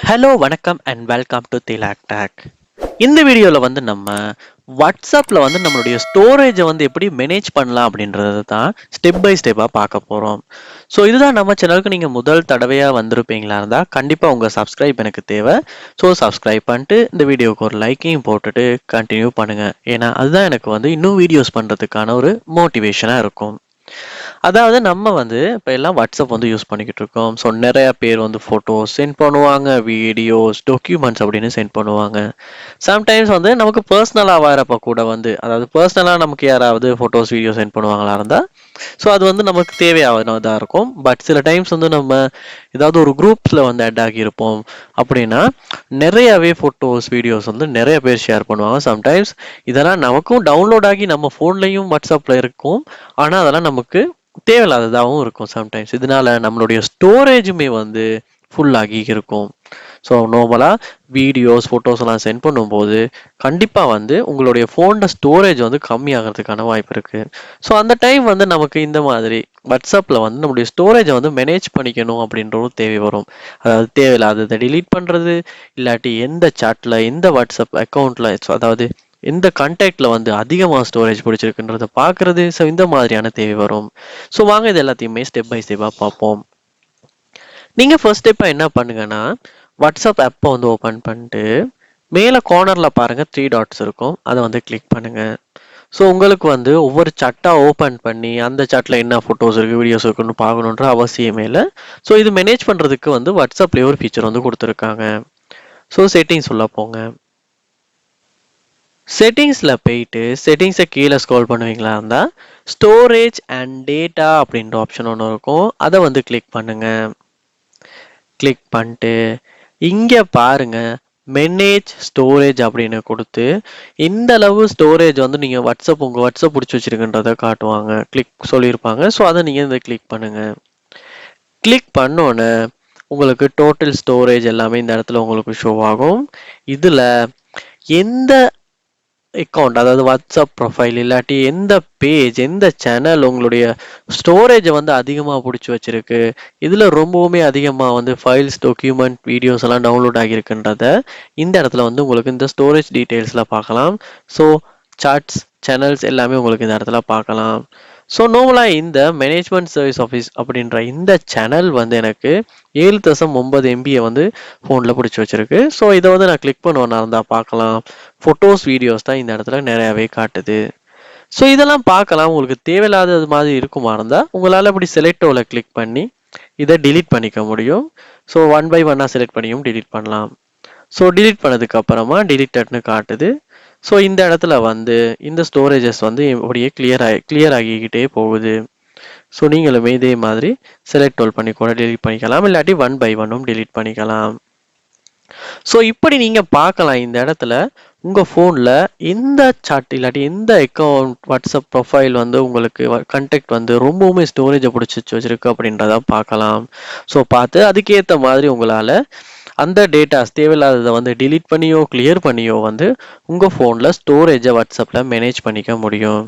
Hello வணக்கம் and welcome to Thilak talk. இந்த வீடியோவில் வந்து நம்ம வாட்ஸ்அப்பில் வந்து நம்மளுடைய ஸ்டோரேஜை வந்து எப்படி மேனேஜ் பண்ணலாம் அப்படின்றது தான் ஸ்டெப் பை ஸ்டெப்பாக பார்க்க போகிறோம். ஸோ இதுதான் நம்ம சேனலுக்கு நீங்கள் முதல் தடவையாக வந்திருப்பீங்களா இருந்தால் கண்டிப்பாக உங்கள் சப்ஸ்கிரைப் எனக்கு தேவை. ஸோ சப்ஸ்கிரைப் பண்ணிட்டு இந்த வீடியோவுக்கு ஒரு லைக்கையும் போட்டுட்டு கண்டினியூ பண்ணுங்கள். ஏன்னா அதுதான் எனக்கு வந்து இன்னும் வீடியோஸ் பண்ணுறதுக்கான ஒரு மோட்டிவேஷனாக இருக்கும். அதாவது நம்ம வந்து இப்போ எல்லாம் வாட்ஸ்அப் வந்து யூஸ் பண்ணிக்கிட்டு இருக்கோம். ஸோ நிறைய பேர் வந்து ஃபோட்டோஸ் சென்ட் பண்ணுவாங்க, வீடியோஸ், டாக்குமெண்ட்ஸ் அப்படின்னு சென்ட் பண்ணுவாங்க. சம்டைம்ஸ் வந்து நமக்கு பர்சனலாக வரப்போ கூட வந்து அதாவது பர்சனலாக நமக்கு யாராவது ஃபோட்டோஸ் வீடியோ சென்ட் பண்ணுவாங்களா இருந்தால் ஸோ அது வந்து நமக்கு தேவையானதாக இருக்கும். பட் சில டைம்ஸ் வந்து நம்ம ஏதாவது ஒரு குரூப்ஸில் வந்து ஆட் ஆகியிருப்போம் அப்படின்னா நிறையவே ஃபோட்டோஸ் வீடியோஸ் வந்து நிறைய பேர் ஷேர் பண்ணுவாங்க. சம்டைம்ஸ் இதெல்லாம் நமக்கும் டவுன்லோட் ஆகி நம்ம ஃபோன்லேயும் வாட்ஸ்அப்பில் இருக்கும். ஆனால் அதெல்லாம் நமக்கு தேவையில்லாததாகவும் இருக்கும் சம்டைம்ஸ். இதனால நம்மளுடைய ஸ்டோரேஜுமே வந்து ஃபுல் ஆகி இருக்கும். ஸோ நார்மலாக வீடியோஸ் ஃபோட்டோஸ் எல்லாம் சென்ட் பண்ணும்போது கண்டிப்பாக வந்து உங்களுடைய ஃபோனில் ஸ்டோரேஜ் வந்து கம்மியாகிறதுக்கான வாய்ப்பு இருக்குது. ஸோ அந்த டைம் வந்து நமக்கு இந்த மாதிரி வாட்ஸ்அப்பில் வந்து நம்மளுடைய ஸ்டோரேஜை வந்து மேனேஜ் பண்ணிக்கணும் அப்படின்ற ஒரு தேவை வரும். அதாவது தேவையில்லாததை டிலீட் பண்ணுறது, இல்லாட்டி எந்த சாட்டில் எந்த வாட்ஸ்அப் அக்கௌண்ட்டில் அதாவது எந்த கான்டாக்டில் வந்து அதிகமாக ஸ்டோரேஜ் பிடிச்சிருக்குன்றதை பார்க்குறது. ஸோ இந்த மாதிரியான தேவை வரும். ஸோ வாங்க இது எல்லாத்தையுமே ஸ்டெப் பை ஸ்டெப்பாக பார்ப்போம். நீங்கள் ஃபர்ஸ்ட் ஸ்டெப்பாக என்ன பண்ணுங்கன்னா வாட்ஸ்அப் ஆப்பை வந்து ஓப்பன் பண்ணிட்டு மேலே கார்னரில் பாருங்கள் 3 டாட்ஸ் இருக்கும். அதை வந்து கிளிக் பண்ணுங்கள். ஸோ உங்களுக்கு வந்து ஒவ்வொரு சாட்டாக ஓப்பன் பண்ணி அந்த சாட்டில் என்ன ஃபோட்டோஸ் இருக்குது வீடியோஸ் இருக்குன்னு பார்க்கணுன்ற அவசியமே இல்லை. ஸோ இது மேனேஜ் பண்ணுறதுக்கு வந்து வாட்ஸ்அப்லேயே ஒரு ஃபீச்சர் வந்து கொடுத்துருக்காங்க. ஸோ செட்டிங்ஸ் உள்ள போங்க. செட்டிங்ஸில் போயிட்டு செட்டிங்ஸை கீழே ஸ்க்ரோல் பண்ணுவீங்களா இருந்தால் ஸ்டோரேஜ் அண்ட் டேட்டா அப்படின்ற ஆப்ஷன் ஒன்று இருக்கும். அதை வந்து கிளிக் பண்ணுங்கள். கிளிக் பண்ணிட்டு இங்கே பாருங்க மேனேஜ் ஸ்டோரேஜ் அப்படின்னு கொடுத்து இந்த அளவு ஸ்டோரேஜ் வந்து நீங்கள் உங்கள் வாட்ஸ்அப் பிடிச்சி வச்சிருக்குன்றதை காட்டுவாங்க. கிளிக் சொல்லியிருப்பாங்க. ஸோ அதை நீங்கள் இந்த கிளிக் பண்ணுங்கள். கிளிக் பண்ணோன்னே உங்களுக்கு டோட்டல் ஸ்டோரேஜ் எல்லாமே இந்த இடத்துல உங்களுக்கு ஷோ ஆகும். இதில் எந்த அக்கௌண்ட் அதாவது வாட்ஸ்அப் ப்ரொஃபைல் இல்லாட்டி எந்த பேஜ் எந்த சேனல் உங்களுடைய ஸ்டோரேஜை வந்து அதிகமாக பிடிச்சி வச்சிருக்கு, இதில் ரொம்பவுமே அதிகமாக வந்து ஃபைல்ஸ் டாக்குமெண்ட் வீடியோஸ் எல்லாம் டவுன்லோட் ஆகியிருக்குன்றத இந்த இடத்துல வந்து உங்களுக்கு இந்த ஸ்டோரேஜ் டீட்டெயில்ஸில் பார்க்கலாம். ஸோ சார்ட்ஸ் சேனல்ஸ் எல்லாமே உங்களுக்கு இந்த இடத்துல பார்க்கலாம். ஸோ நார்மலாக இந்த மேனேஜ்மெண்ட் சர்வீஸ் ஆஃபீஸ் அப்படின்ற இந்த சேனல் வந்து எனக்கு 7.9 MBயை வந்து ஃபோனில் பிடிச்சி வச்சிருக்கு. ஸோ இதை வந்து நான் கிளிக் பண்ணுவேன்னா இருந்தால் பார்க்கலாம். ஃபோட்டோஸ் வீடியோஸ் தான் இந்த இடத்துல நிறையாவே காட்டுது. ஸோ இதெல்லாம் பார்க்கலாம். உங்களுக்கு தேவையில்லாதது மாதிரி இருக்குமா இருந்தால் உங்களால் இப்படி செலக்டோவில் கிளிக் பண்ணி இதை டிலீட் பண்ணிக்க முடியும். ஸோ 1 by 1 செலக்ட் பண்ணியும் டிலீட் பண்ணலாம். ஸோ டிலீட் பண்ணதுக்கு அப்புறமா டிலீட்டட்னு காட்டுது. ஸோ இந்த இடத்துல வந்து இந்த ஸ்டோரேஜஸ் வந்து அப்படியே கிளியர் ஆகிக்கிட்டே போகுது. ஸோ நீங்களுமே இதே மாதிரி செலக்ட் டோல் பண்ணி கூட டிலீட் பண்ணிக்கலாம், இல்லாட்டி 1 by 1 டிலீட் பண்ணிக்கலாம். ஸோ இப்படி நீங்கள் பார்க்கலாம் இந்த இடத்துல உங்கள் ஃபோனில் எந்த சாட் இல்லாட்டி எந்த அக்கௌண்ட் வாட்ஸ்அப் ப்ரொஃபைல் வந்து உங்களுக்கு கண்டெக்ட் வந்து ரொம்பவுமே ஸ்டோரேஜை பிடிச்சி வச்சிருக்கு அப்படின்றத பார்க்கலாம். ஸோ பார்த்து அதுக்கேற்ற மாதிரி உங்களால் அந்த டேட்டாஸ் தேவையில்லாததை வந்து டிலீட் பண்ணியோ கிளியர் பண்ணியோ வந்து உங்கள் ஃபோனில் ஸ்டோரேஜை வாட்ஸ்அப்பில் மேனேஜ் பண்ணிக்க முடியும்.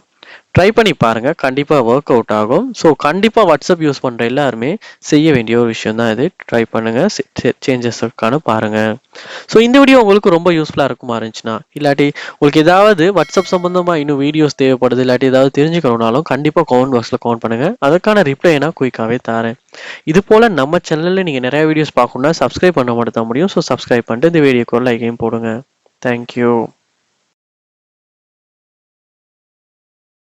ட்ரை பண்ணி பாருங்கள், கண்டிப்பாக ஒர்க் அவுட் ஆகும். ஸோ கண்டிப்பாக வாட்ஸ்அப் யூஸ் பண்ணுற எல்லாருமே செய்ய வேண்டிய ஒரு விஷயம் தான் இது. ட்ரை பண்ணுங்கள், சேஞ்சஸுக்கான பாருங்கள். ஸோ இந்த வீடியோ உங்களுக்கு ரொம்ப யூஸ்ஃபுல்லாக இருக்குமா இருந்துச்சுன்னா இல்லாட்டி உங்களுக்கு ஏதாவது வாட்ஸ்அப் சம்மந்தமாக இன்னும் வீடியோஸ் தேவைப்படுது இல்லாட்டி ஏதாவது தெரிஞ்சுக்கணுன்னாலும் கண்டிப்பாக கமெண்ட் பாக்ஸில் கமெண்ட் பண்ணுங்கள். அதுக்கான ரிப்ளை நான் குயிக்காகவே தரேன். இது போல் நம்ம சேனலில் நீங்கள் நிறைய வீடியோஸ் பார்க்கணுன்னா சப்ஸ்கிரைப் பண்ண மட்டும் தான் முடியும். ஸோ சப்ஸ்கிரைப் பண்ணிட்டு இந்த வீடியோக்கு ஒரு லைக்கையும் போடுங்க. தேங்க்யூ.